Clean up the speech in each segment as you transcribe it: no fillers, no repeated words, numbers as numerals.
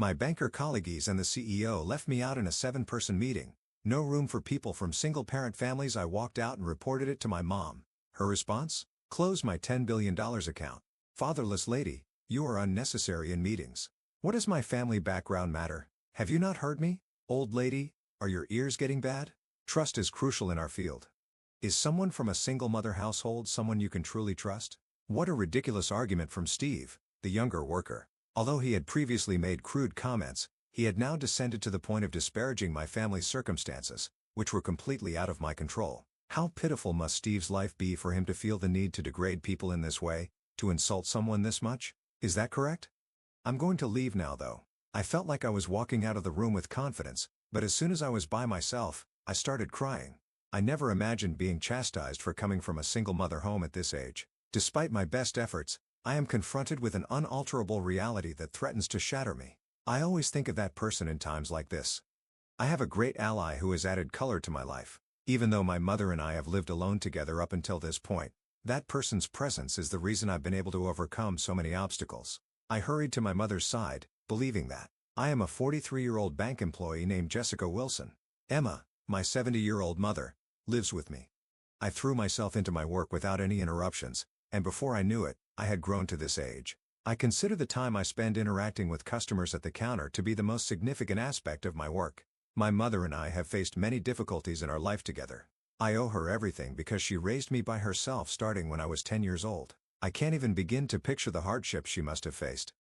My banker colleagues and the CEO left me out in a 7-person meeting. No room for people from single-parent families. I walked out and reported it to my mom. Her response? Close my $10 billion account. Fatherless lady, you are unnecessary in meetings. What does my family background matter? Have you not heard me? Old lady, are your ears getting bad? Trust is crucial in our field. Is someone from a single mother household someone you can truly trust? What a ridiculous argument from Steve, the younger worker. Although he had previously made crude comments, he had now descended to the point of disparaging my family's circumstances, which were completely out of my control. How pitiful must Steve's life be for him to feel the need to degrade people in this way, to insult someone this much? Is that correct? I'm going to leave now though. I felt like I was walking out of the room with confidence, but as soon as I was by myself, I started crying. I never imagined being chastised for coming from a single mother home at this age. Despite my best efforts, I am confronted with an unalterable reality that threatens to shatter me. I always think of that person in times like this. I have a great ally who has added color to my life. Even though my mother and I have lived alone together up until this point, that person's presence is the reason I've been able to overcome so many obstacles. I hurried to my mother's side, believing that I am a 43-year-old bank employee named Jessica Wilson. Emma, my 70-year-old mother, lives with me. I threw myself into my work without any interruptions, and before I knew it, I had grown to this age. I consider the time I spend interacting with customers at the counter to be the most significant aspect of my work. My mother and I have faced many difficulties in our life together. I owe her everything because she raised me by herself starting when I was 10 years old. I can't even begin to picture the hardships she must have faced.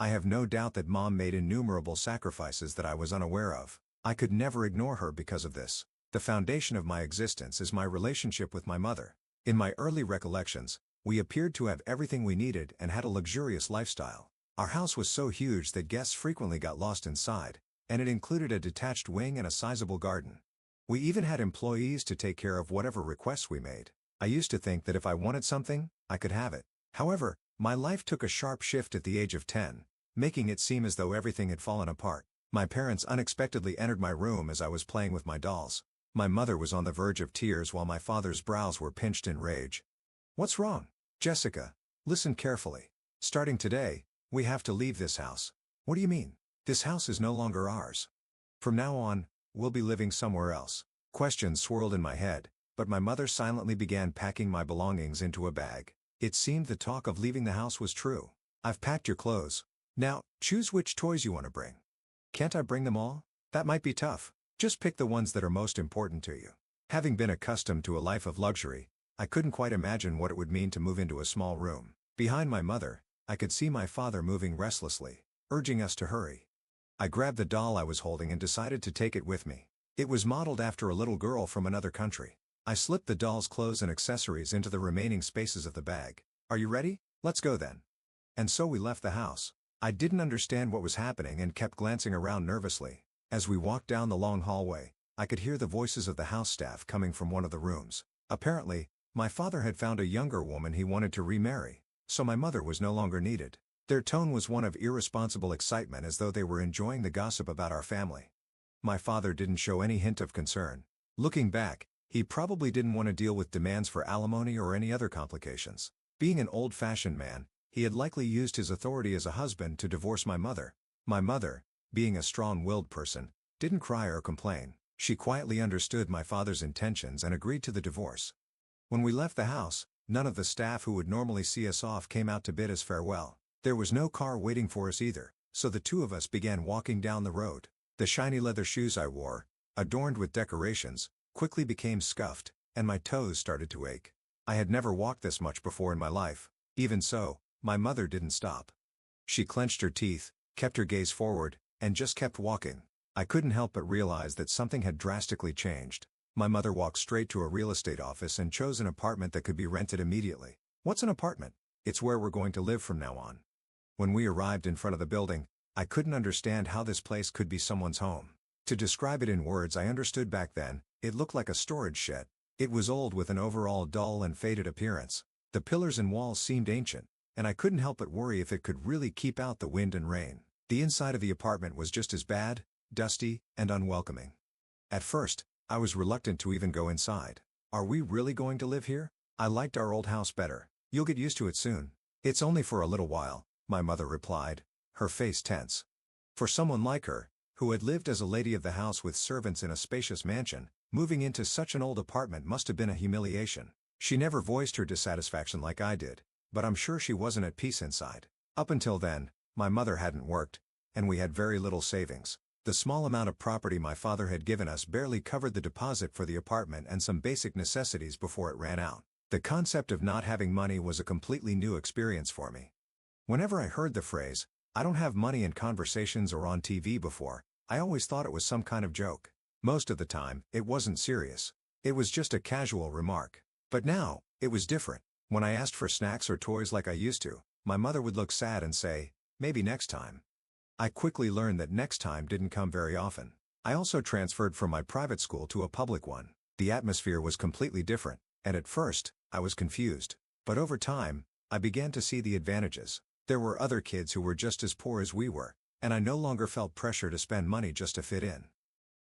I have no doubt that Mom made innumerable sacrifices that I was unaware of. I could never ignore her because of this. The foundation of my existence is my relationship with my mother. In my early recollections, we appeared to have everything we needed and had a luxurious lifestyle. Our house was so huge that guests frequently got lost inside, and it included a detached wing and a sizable garden. We even had employees to take care of whatever requests we made. I used to think that if I wanted something, I could have it. However, my life took a sharp shift at the age of 10, making it seem as though everything had fallen apart. My parents unexpectedly entered my room as I was playing with my dolls. My mother was on the verge of tears while my father's brows were pinched in rage. What's wrong? Jessica, listen carefully. Starting today, we have to leave this house. What do you mean? This house is no longer ours. From now on, we'll be living somewhere else. Questions swirled in my head, but my mother silently began packing my belongings into a bag. It seemed the talk of leaving the house was true. I've packed your clothes. Now, choose which toys you want to bring. Can't I bring them all? That might be tough. Just pick the ones that are most important to you. Having been accustomed to a life of luxury, I couldn't quite imagine what it would mean to move into a small room. Behind my mother, I could see my father moving restlessly, urging us to hurry. I grabbed the doll I was holding and decided to take it with me. It was modeled after a little girl from another country. I slipped the doll's clothes and accessories into the remaining spaces of the bag. Are you ready? Let's go then. And so we left the house. I didn't understand what was happening and kept glancing around nervously. As we walked down the long hallway, I could hear the voices of the house staff coming from one of the rooms. Apparently, my father had found a younger woman he wanted to remarry, so my mother was no longer needed. Their tone was one of irresponsible excitement as though they were enjoying the gossip about our family. My father didn't show any hint of concern. Looking back, he probably didn't want to deal with demands for alimony or any other complications. Being an old-fashioned man, he had likely used his authority as a husband to divorce my mother. My mother, being a strong-willed person, didn't cry or complain. She quietly understood my father's intentions and agreed to the divorce. When we left the house, none of the staff who would normally see us off came out to bid us farewell. There was no car waiting for us either, so the two of us began walking down the road. The shiny leather shoes I wore, adorned with decorations, quickly became scuffed, and my toes started to ache. I had never walked this much before in my life. Even so, my mother didn't stop. She clenched her teeth, kept her gaze forward, and just kept walking. I couldn't help but realize that something had drastically changed. My mother walked straight to a real estate office and chose an apartment that could be rented immediately. What's an apartment? It's where we're going to live from now on. When we arrived in front of the building, I couldn't understand how this place could be someone's home. To describe it in words I understood back then, it looked like a storage shed. It was old with an overall dull and faded appearance. The pillars and walls seemed ancient, and I couldn't help but worry if it could really keep out the wind and rain. The inside of the apartment was just as bad, dusty, and unwelcoming. At first, I was reluctant to even go inside. Are we really going to live here? I liked our old house better. You'll get used to it soon. It's only for a little while, my mother replied, her face tense. For someone like her, who had lived as a lady of the house with servants in a spacious mansion, moving into such an old apartment must have been a humiliation. She never voiced her dissatisfaction like I did, but I'm sure she wasn't at peace inside. Up until then, my mother hadn't worked, and we had very little savings. The small amount of property my father had given us barely covered the deposit for the apartment and some basic necessities before it ran out. The concept of not having money was a completely new experience for me. Whenever I heard the phrase, "I don't have money," in conversations or on TV before, I always thought it was some kind of joke. Most of the time, it wasn't serious. It was just a casual remark. But now, it was different. When I asked for snacks or toys like I used to, my mother would look sad and say, "Maybe next time." I quickly learned that next time didn't come very often. I also transferred from my private school to a public one. The atmosphere was completely different, and at first, I was confused. But over time, I began to see the advantages. There were other kids who were just as poor as we were, and I no longer felt pressure to spend money just to fit in.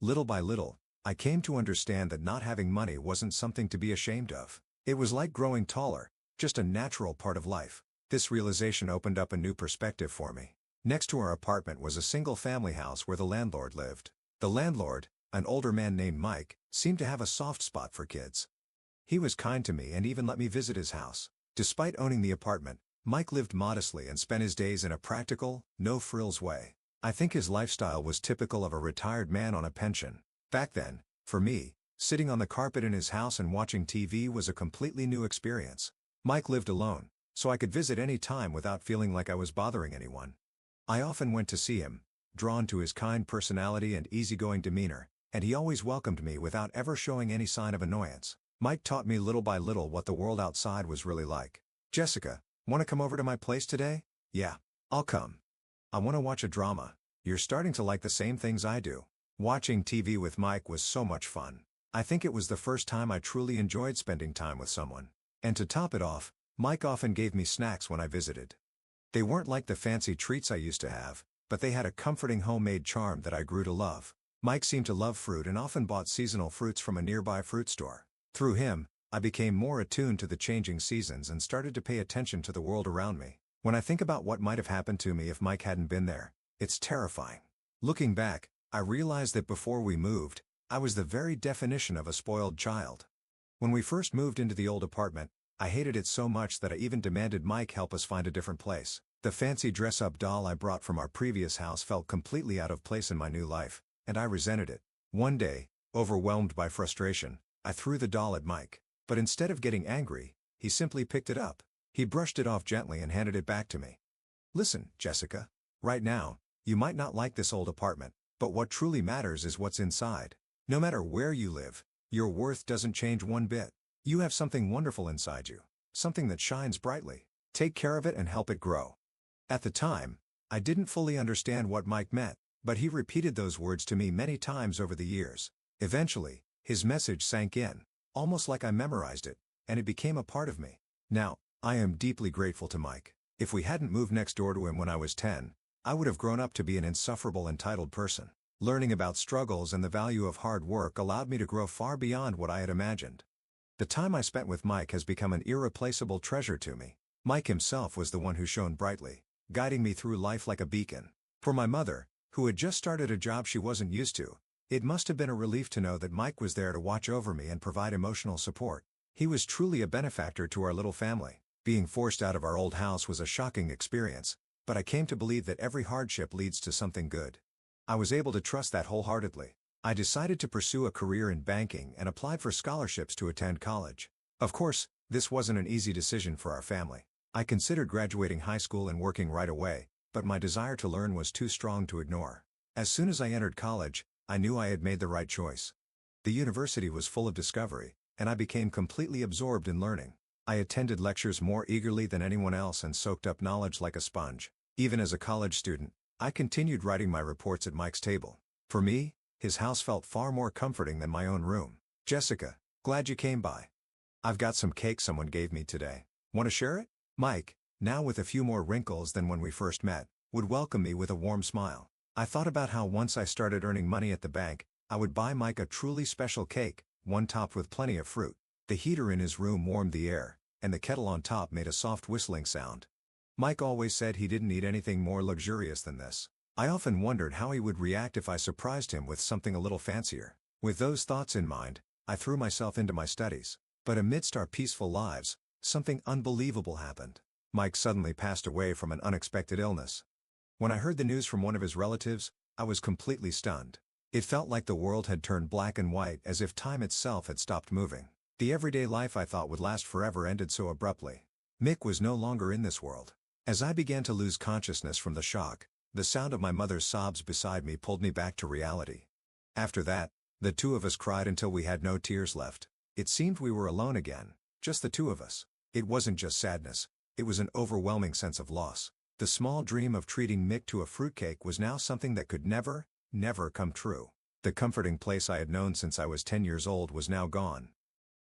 Little by little, I came to understand that not having money wasn't something to be ashamed of. It was like growing taller, just a natural part of life. This realization opened up a new perspective for me. Next to our apartment was a single-family house where the landlord lived. The landlord, an older man named Mike, seemed to have a soft spot for kids. He was kind to me and even let me visit his house. Despite owning the apartment, Mike lived modestly and spent his days in a practical, no-frills way. I think his lifestyle was typical of a retired man on a pension. Back then, for me, sitting on the carpet in his house and watching TV was a completely new experience. Mike lived alone, so I could visit any time without feeling like I was bothering anyone. I often went to see him, drawn to his kind personality and easygoing demeanor, and he always welcomed me without ever showing any sign of annoyance. Mike taught me little by little what the world outside was really like. "Jessica, want to come over to my place today?" "Yeah, I'll come. I want to watch a drama." "You're starting to like the same things I do." Watching TV with Mike was so much fun. I think it was the first time I truly enjoyed spending time with someone. And to top it off, Mike often gave me snacks when I visited. They weren't like the fancy treats I used to have, but they had a comforting homemade charm that I grew to love. Mike seemed to love fruit and often bought seasonal fruits from a nearby fruit store. Through him, I became more attuned to the changing seasons and started to pay attention to the world around me. When I think about what might have happened to me if Mike hadn't been there, it's terrifying. Looking back, I realized that before we moved, I was the very definition of a spoiled child. When we first moved into the old apartment, I hated it so much that I even demanded Mike help us find a different place. The fancy dress-up doll I brought from our previous house felt completely out of place in my new life, and I resented it. One day, overwhelmed by frustration, I threw the doll at Mike. But instead of getting angry, he simply picked it up. He brushed it off gently and handed it back to me. "Listen, Jessica. Right now, you might not like this old apartment, but what truly matters is what's inside. No matter where you live, your worth doesn't change one bit. You have something wonderful inside you, something that shines brightly. Take care of it and help it grow." At the time, I didn't fully understand what Mike meant, but he repeated those words to me many times over the years. Eventually, his message sank in, almost like I memorized it, and it became a part of me. Now, I am deeply grateful to Mike. If we hadn't moved next door to him when I was 10, I would have grown up to be an insufferable entitled person. Learning about struggles and the value of hard work allowed me to grow far beyond what I had imagined. The time I spent with Mike has become an irreplaceable treasure to me. Mike himself was the one who shone brightly, guiding me through life like a beacon. For my mother, who had just started a job she wasn't used to, it must have been a relief to know that Mike was there to watch over me and provide emotional support. He was truly a benefactor to our little family. Being forced out of our old house was a shocking experience, but I came to believe that every hardship leads to something good. I was able to trust that wholeheartedly. I decided to pursue a career in banking and applied for scholarships to attend college. Of course, this wasn't an easy decision for our family. I considered graduating high school and working right away, but my desire to learn was too strong to ignore. As soon as I entered college, I knew I had made the right choice. The university was full of discovery, and I became completely absorbed in learning. I attended lectures more eagerly than anyone else and soaked up knowledge like a sponge. Even as a college student, I continued writing my reports at Mike's table. For me, his house felt far more comforting than my own room. "Jessica, glad you came by. I've got some cake someone gave me today. Want to share it?" Mike, now with a few more wrinkles than when we first met, would welcome me with a warm smile. I thought about how once I started earning money at the bank, I would buy Mike a truly special cake, one topped with plenty of fruit. The heater in his room warmed the air, and the kettle on top made a soft whistling sound. Mike always said he didn't need anything more luxurious than this. I often wondered how he would react if I surprised him with something a little fancier. With those thoughts in mind, I threw myself into my studies. But amidst our peaceful lives, something unbelievable happened. Mike suddenly passed away from an unexpected illness. When I heard the news from one of his relatives, I was completely stunned. It felt like the world had turned black and white, as if time itself had stopped moving. The everyday life I thought would last forever ended so abruptly. Mick was no longer in this world. As I began to lose consciousness from the shock, the sound of my mother's sobs beside me pulled me back to reality. After that, the two of us cried until we had no tears left. It seemed we were alone again, just the two of us. It wasn't just sadness, it was an overwhelming sense of loss. The small dream of treating Mick to a fruitcake was now something that could never come true. The comforting place I had known since I was 10 years old was now gone.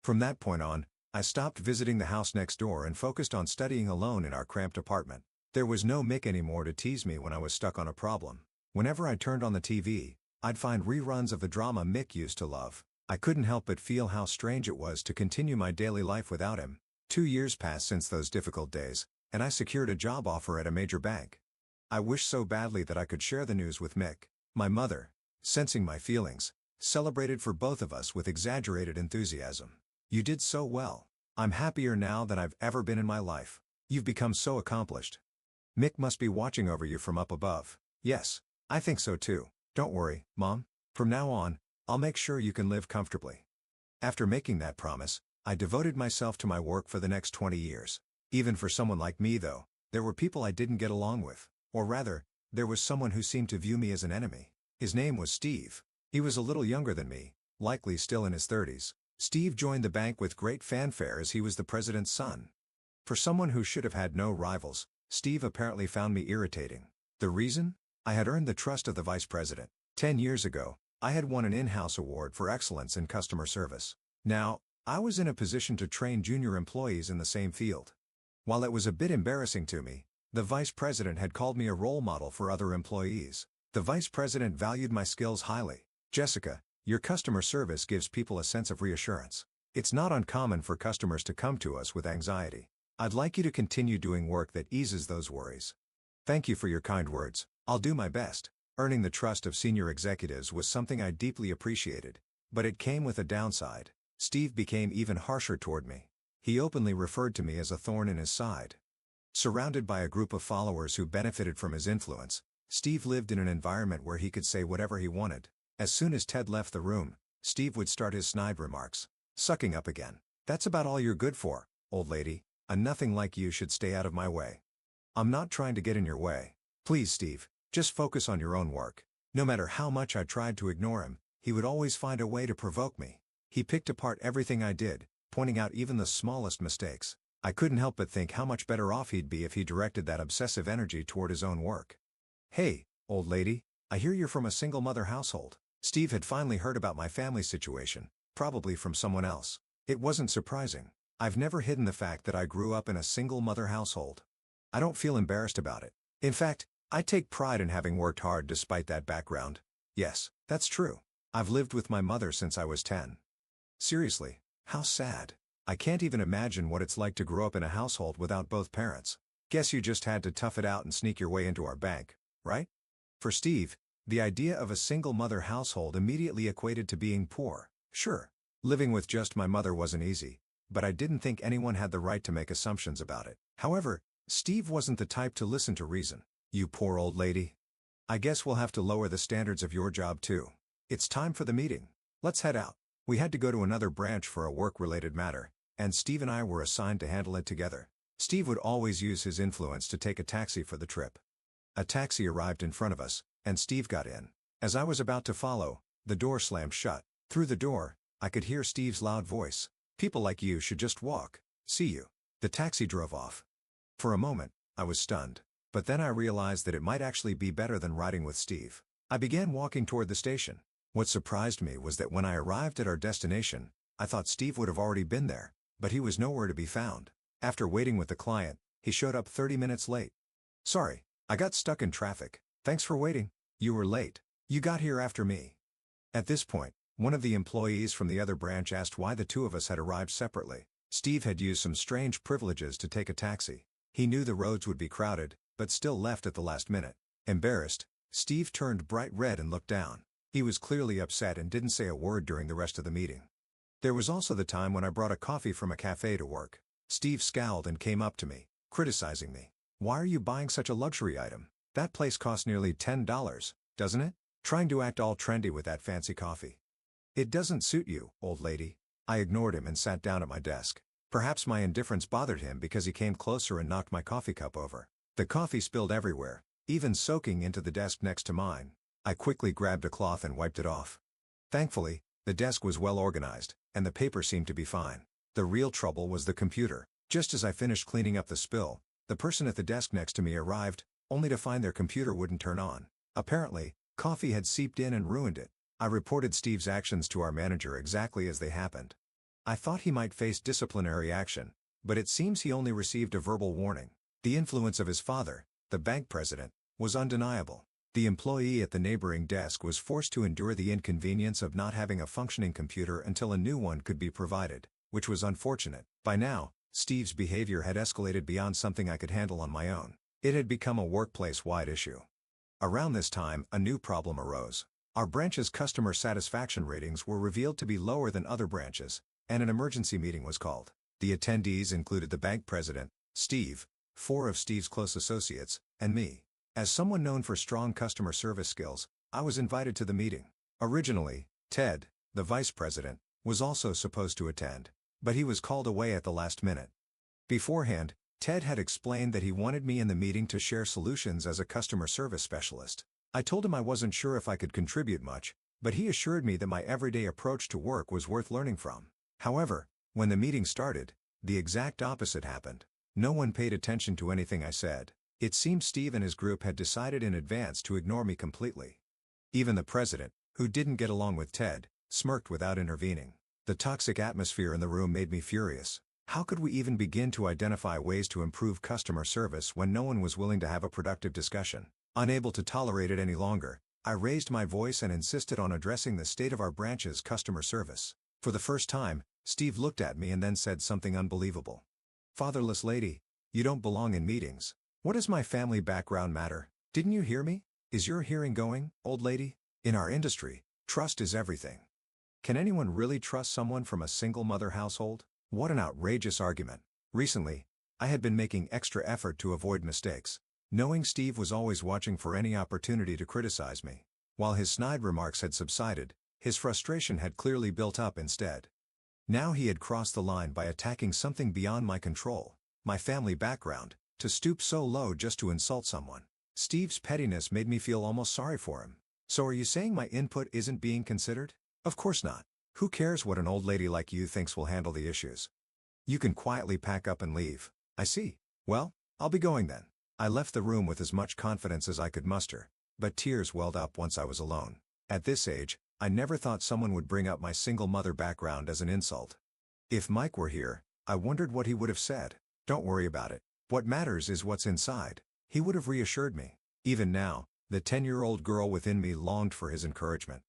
From that point on, I stopped visiting the house next door and focused on studying alone in our cramped apartment. There was no Mick anymore to tease me when I was stuck on a problem. Whenever I turned on the TV, I'd find reruns of the drama Mick used to love. I couldn't help but feel how strange it was to continue my daily life without him. 2 years passed since those difficult days, and I secured a job offer at a major bank. I wished so badly that I could share the news with Mick. My mother, sensing my feelings, celebrated for both of us with exaggerated enthusiasm. "You did so well. I'm happier now than I've ever been in my life. You've become so accomplished. Mick must be watching over you from up above." "Yes, I think so too. Don't worry, Mom. From now on, I'll make sure you can live comfortably." After making that promise, I devoted myself to my work for the next 20 years. Even for someone like me though, there were people I didn't get along with. Or rather, there was someone who seemed to view me as an enemy. His name was Steve. He was a little younger than me, likely still in his 30s. Steve joined the bank with great fanfare as he was the president's son. For someone who should have had no rivals, Steve apparently found me irritating. The reason? I had earned the trust of the vice president. 10 years ago, I had won an in-house award for excellence in customer service. Now, I was in a position to train junior employees in the same field. While it was a bit embarrassing to me, the vice president had called me a role model for other employees. The vice president valued my skills highly. "Jessica, your customer service gives people a sense of reassurance. It's not uncommon for customers to come to us with anxiety. I'd like you to continue doing work that eases those worries." Thank you for your kind words. I'll do my best. Earning the trust of senior executives was something I deeply appreciated, but it came with a downside. Steve became even harsher toward me. He openly referred to me as a thorn in his side. Surrounded by a group of followers who benefited from his influence, Steve lived in an environment where he could say whatever he wanted. As soon as Ted left the room, Steve would start his snide remarks. "Sucking up again. That's about all you're good for, old lady. A nothing like you should stay out of my way." "I'm not trying to get in your way. Please, Steve, just focus on your own work." No matter how much I tried to ignore him, he would always find a way to provoke me. He picked apart everything I did, pointing out even the smallest mistakes. I couldn't help but think how much better off he'd be if he directed that obsessive energy toward his own work. "Hey, old lady, I hear you're from a single mother household." Steve had finally heard about my family situation, probably from someone else. It wasn't surprising. I've never hidden the fact that I grew up in a single mother household. I don't feel embarrassed about it. In fact, I take pride in having worked hard despite that background. Yes, that's true. I've lived with my mother since I was 10. Seriously, how sad. I can't even imagine what it's like to grow up in a household without both parents. Guess you just had to tough it out and sneak your way into our bank, right? For Steve, the idea of a single mother household immediately equated to being poor. Sure, living with just my mother wasn't easy, but I didn't think anyone had the right to make assumptions about it. However, Steve wasn't the type to listen to reason. "You poor old lady. I guess we'll have to lower the standards of your job too. It's time for the meeting. Let's head out." We had to go to another branch for a work-related matter, and Steve and I were assigned to handle it together. Steve would always use his influence to take a taxi for the trip. A taxi arrived in front of us, and Steve got in. As I was about to follow, the door slammed shut. Through the door, I could hear Steve's loud voice. "People like you should just walk. See you." The taxi drove off. For a moment, I was stunned. But then I realized that it might actually be better than riding with Steve. I began walking toward the station. What surprised me was that when I arrived at our destination, I thought Steve would have already been there, but he was nowhere to be found. After waiting with the client, he showed up 30 minutes late. "Sorry, I got stuck in traffic. Thanks for waiting." "You were late. You got here after me." At this point, one of the employees from the other branch asked why the two of us had arrived separately. Steve had used some strange privileges to take a taxi. He knew the roads would be crowded, but still left at the last minute. Embarrassed, Steve turned bright red and looked down. He was clearly upset and didn't say a word during the rest of the meeting. There was also the time when I brought a coffee from a cafe to work. Steve scowled and came up to me, criticizing me. "Why are you buying such a luxury item? That place costs nearly $10, doesn't it? Trying to act all trendy with that fancy coffee. It doesn't suit you, old lady." I ignored him and sat down at my desk. Perhaps my indifference bothered him because he came closer and knocked my coffee cup over. The coffee spilled everywhere, even soaking into the desk next to mine. I quickly grabbed a cloth and wiped it off. Thankfully, the desk was well organized, and the paper seemed to be fine. The real trouble was the computer. Just as I finished cleaning up the spill, the person at the desk next to me arrived, only to find their computer wouldn't turn on. Apparently, coffee had seeped in and ruined it. I reported Steve's actions to our manager exactly as they happened. I thought he might face disciplinary action, but it seems he only received a verbal warning. The influence of his father, the bank president, was undeniable. The employee at the neighboring desk was forced to endure the inconvenience of not having a functioning computer until a new one could be provided, which was unfortunate. By now, Steve's behavior had escalated beyond something I could handle on my own. It had become a workplace-wide issue. Around this time, a new problem arose. Our branch's customer satisfaction ratings were revealed to be lower than other branches, and an emergency meeting was called. The attendees included the bank president, Steve, 4 of Steve's close associates, and me. As someone known for strong customer service skills, I was invited to the meeting. Originally, Ted, the vice president, was also supposed to attend, but he was called away at the last minute. Beforehand, Ted had explained that he wanted me in the meeting to share solutions as a customer service specialist. I told him I wasn't sure if I could contribute much, but he assured me that my everyday approach to work was worth learning from. However, when the meeting started, the exact opposite happened. No one paid attention to anything I said. It seemed Steve and his group had decided in advance to ignore me completely. Even the president, who didn't get along with Ted, smirked without intervening. The toxic atmosphere in the room made me furious. How could we even begin to identify ways to improve customer service when no one was willing to have a productive discussion? Unable to tolerate it any longer, I raised my voice and insisted on addressing the state of our branch's customer service. For the first time, Steve looked at me and then said something unbelievable. "Fatherless lady, you don't belong in meetings. What does my family background matter? Didn't you hear me? Is your hearing going, old lady? In our industry, trust is everything. Can anyone really trust someone from a single-mother household?" What an outrageous argument. Recently, I had been making extra effort to avoid mistakes, knowing Steve was always watching for any opportunity to criticize me. While his snide remarks had subsided, his frustration had clearly built up instead. Now he had crossed the line by attacking something beyond my control, my family background, to stoop so low just to insult someone. Steve's pettiness made me feel almost sorry for him. "So are you saying my input isn't being considered?" "Of course not. Who cares what an old lady like you thinks will handle the issues? You can quietly pack up and leave." "I see. Well, I'll be going then." I left the room with as much confidence as I could muster, but tears welled up once I was alone. At this age, I never thought someone would bring up my single mother background as an insult. If Mike were here, I wondered what he would have said. "Don't worry about it. What matters is what's inside," he would have reassured me. Even now, the 10-year-old girl within me longed for his encouragement.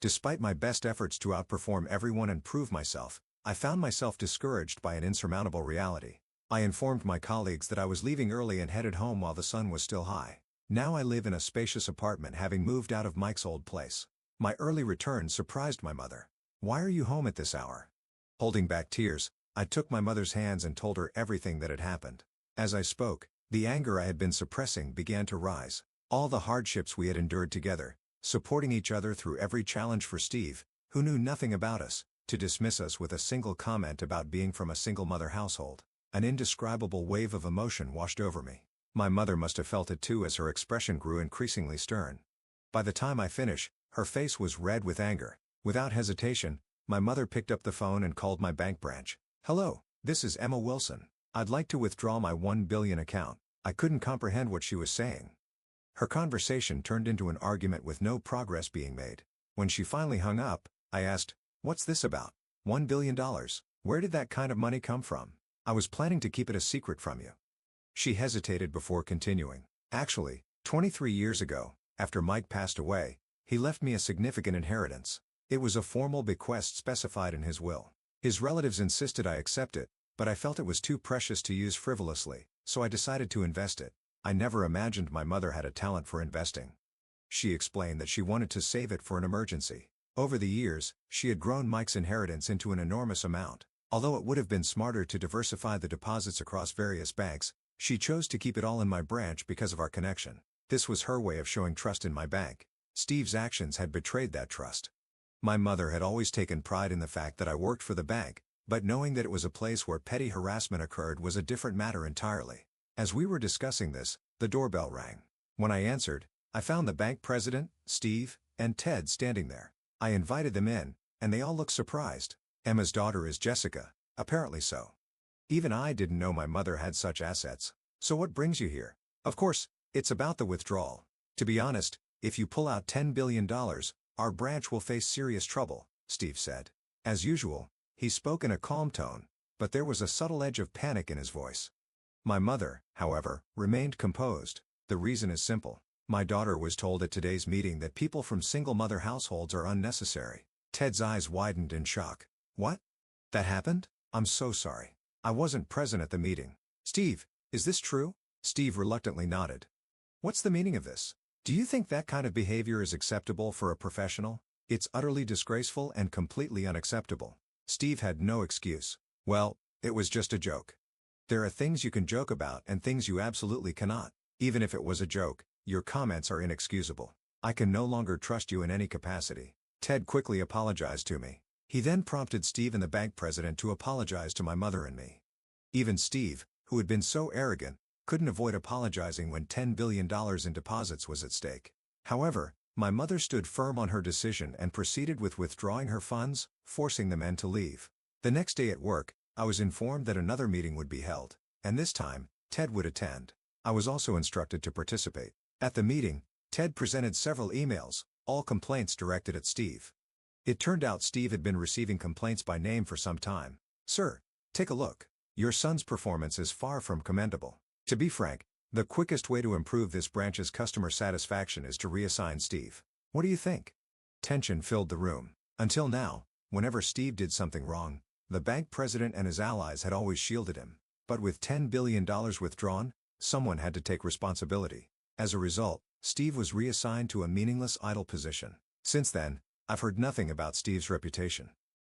Despite my best efforts to outperform everyone and prove myself, I found myself discouraged by an insurmountable reality. I informed my colleagues that I was leaving early and headed home while the sun was still high. Now I live in a spacious apartment, having moved out of Mike's old place. My early return surprised my mother. "Why are you home at this hour?" Holding back tears, I took my mother's hands and told her everything that had happened. As I spoke, the anger I had been suppressing began to rise. All the hardships we had endured together, supporting each other through every challenge for Steve, who knew nothing about us, to dismiss us with a single comment about being from a single-mother household. An indescribable wave of emotion washed over me. My mother must have felt it too, as her expression grew increasingly stern. By the time I finished, her face was red with anger. Without hesitation, my mother picked up the phone and called my bank branch. "Hello, this is Emma Wilson. I'd like to withdraw my $1 billion account." I couldn't comprehend what she was saying. Her conversation turned into an argument with no progress being made. When she finally hung up, I asked, "What's this about? $1 billion? Where did that kind of money come from? I was planning to keep it a secret from you." She hesitated before continuing. "Actually, 23 years ago, after Mike passed away, he left me a significant inheritance. It was a formal bequest specified in his will. His relatives insisted I accept it, but I felt it was too precious to use frivolously, so I decided to invest it. I never imagined my mother had a talent for investing." She explained that she wanted to save it for an emergency. Over the years, she had grown Mike's inheritance into an enormous amount. Although it would have been smarter to diversify the deposits across various banks, she chose to keep it all in my branch because of our connection. This was her way of showing trust in my bank. Steve's actions had betrayed that trust. My mother had always taken pride in the fact that I worked for the bank, but knowing that it was a place where petty harassment occurred was a different matter entirely. As we were discussing this, the doorbell rang. When I answered, I found the bank president, Steve, and Ted standing there. I invited them in, and they all looked surprised. Emma's daughter is Jessica, apparently so. Even I didn't know my mother had such assets. So what brings you here? Of course, it's about the withdrawal. To be honest, if you pull out $10 billion, our branch will face serious trouble, Steve said. As usual, he spoke in a calm tone, but there was a subtle edge of panic in his voice. My mother, however, remained composed. The reason is simple. My daughter was told at today's meeting that people from single-mother households are unnecessary. Ted's eyes widened in shock. What? That happened? I'm so sorry. I wasn't present at the meeting. Steve, is this true? Steve reluctantly nodded. What's the meaning of this? Do you think that kind of behavior is acceptable for a professional? It's utterly disgraceful and completely unacceptable. Steve had no excuse. Well, it was just a joke. There are things you can joke about and things you absolutely cannot. Even if it was a joke, your comments are inexcusable. I can no longer trust you in any capacity. Ted quickly apologized to me. He then prompted Steve and the bank president to apologize to my mother and me. Even Steve, who had been so arrogant, couldn't avoid apologizing when $10 billion in deposits was at stake. However, my mother stood firm on her decision and proceeded with withdrawing her funds, forcing the men to leave. The next day at work, I was informed that another meeting would be held, and this time, Ted would attend. I was also instructed to participate. At the meeting, Ted presented several emails, all complaints directed at Steve. It turned out Steve had been receiving complaints by name for some time. Sir, take a look. Your son's performance is far from commendable. To be frank, the quickest way to improve this branch's customer satisfaction is to reassign Steve. What do you think? Tension filled the room. Until now, whenever Steve did something wrong, the bank president and his allies had always shielded him. But with $10 billion withdrawn, someone had to take responsibility. As a result, Steve was reassigned to a meaningless idle position. Since then, I've heard nothing about Steve's reputation.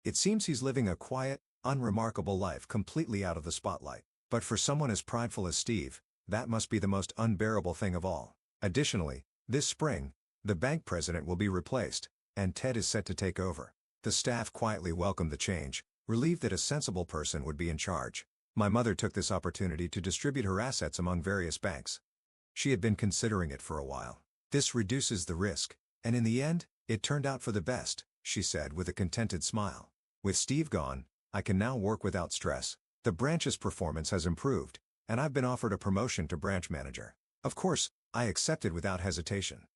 It seems he's living a quiet, unremarkable life completely out of the spotlight. But for someone as prideful as Steve, that must be the most unbearable thing of all. Additionally, this spring, the bank president will be replaced, and Ted is set to take over. The staff quietly welcomed the change, relieved that a sensible person would be in charge. My mother took this opportunity to distribute her assets among various banks. She had been considering it for a while. This reduces the risk, and in the end, it turned out for the best, she said with a contented smile. With Steve gone, I can now work without stress. The branch's performance has improved, and I've been offered a promotion to branch manager. Of course, I accepted without hesitation.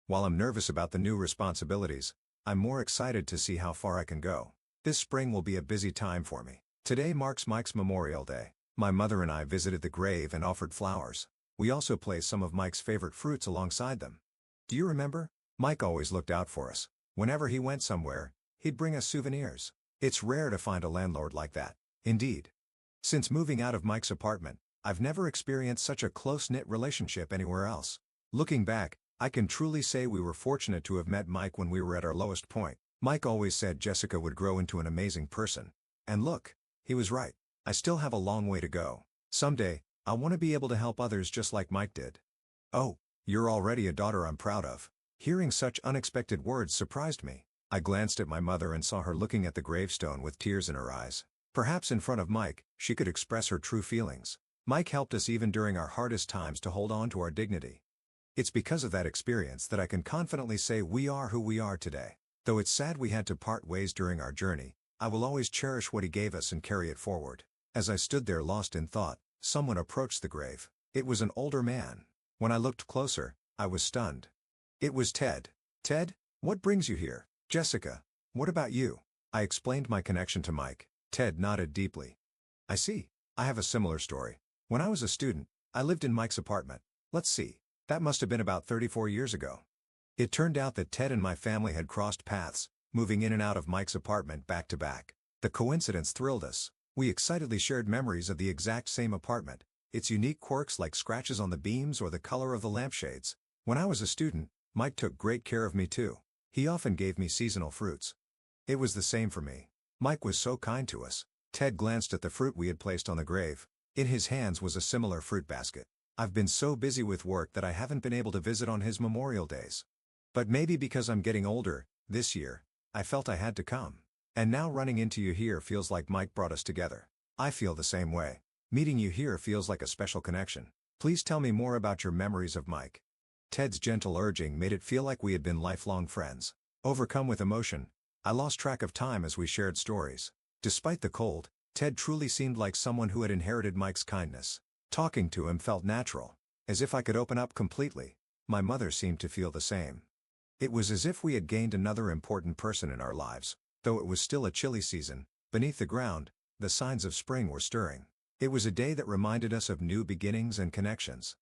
While I'm nervous about the new responsibilities, I'm more excited to see how far I can go. This spring will be a busy time for me. Today marks Mike's Memorial Day. My mother and I visited the grave and offered flowers. We also placed some of Mike's favorite fruits alongside them. Do you remember? Mike always looked out for us. Whenever he went somewhere, he'd bring us souvenirs. It's rare to find a landlord like that. Indeed. Since moving out of Mike's apartment, I've never experienced such a close-knit relationship anywhere else. Looking back, I can truly say we were fortunate to have met Mike when we were at our lowest point. Mike always said Jessica would grow into an amazing person. And look, he was right. I still have a long way to go. Someday, I want to be able to help others just like Mike did. Oh, you're already a daughter I'm proud of. Hearing such unexpected words surprised me. I glanced at my mother and saw her looking at the gravestone with tears in her eyes. Perhaps in front of Mike, she could express her true feelings. Mike helped us even during our hardest times to hold on to our dignity. It's because of that experience that I can confidently say we are who we are today. Though it's sad we had to part ways during our journey, I will always cherish what he gave us and carry it forward. As I stood there lost in thought, someone approached the grave. It was an older man. When I looked closer, I was stunned. It was Ted. Ted, what brings you here? Jessica, what about you? I explained my connection to Mike. Ted nodded deeply. I see. I have a similar story. When I was a student, I lived in Mike's apartment. Let's see. That must have been about 34 years ago. It turned out that Ted and my family had crossed paths, moving in and out of Mike's apartment back to back. The coincidence thrilled us. We excitedly shared memories of the exact same apartment, its unique quirks like scratches on the beams or the color of the lampshades. When I was a student, Mike took great care of me too. He often gave me seasonal fruits. It was the same for me. Mike was so kind to us. Ted glanced at the fruit we had placed on the grave. In his hands was a similar fruit basket. I've been so busy with work that I haven't been able to visit on his memorial days. But maybe because I'm getting older, this year, I felt I had to come. And now running into you here feels like Mike brought us together. I feel the same way. Meeting you here feels like a special connection. Please tell me more about your memories of Mike. Ted's gentle urging made it feel like we had been lifelong friends. Overcome with emotion, I lost track of time as we shared stories. Despite the cold, Ted truly seemed like someone who had inherited Mike's kindness. Talking to him felt natural, as if I could open up completely. My mother seemed to feel the same. It was as if we had gained another important person in our lives. Though it was still a chilly season, beneath the ground, the signs of spring were stirring. It was a day that reminded us of new beginnings and connections.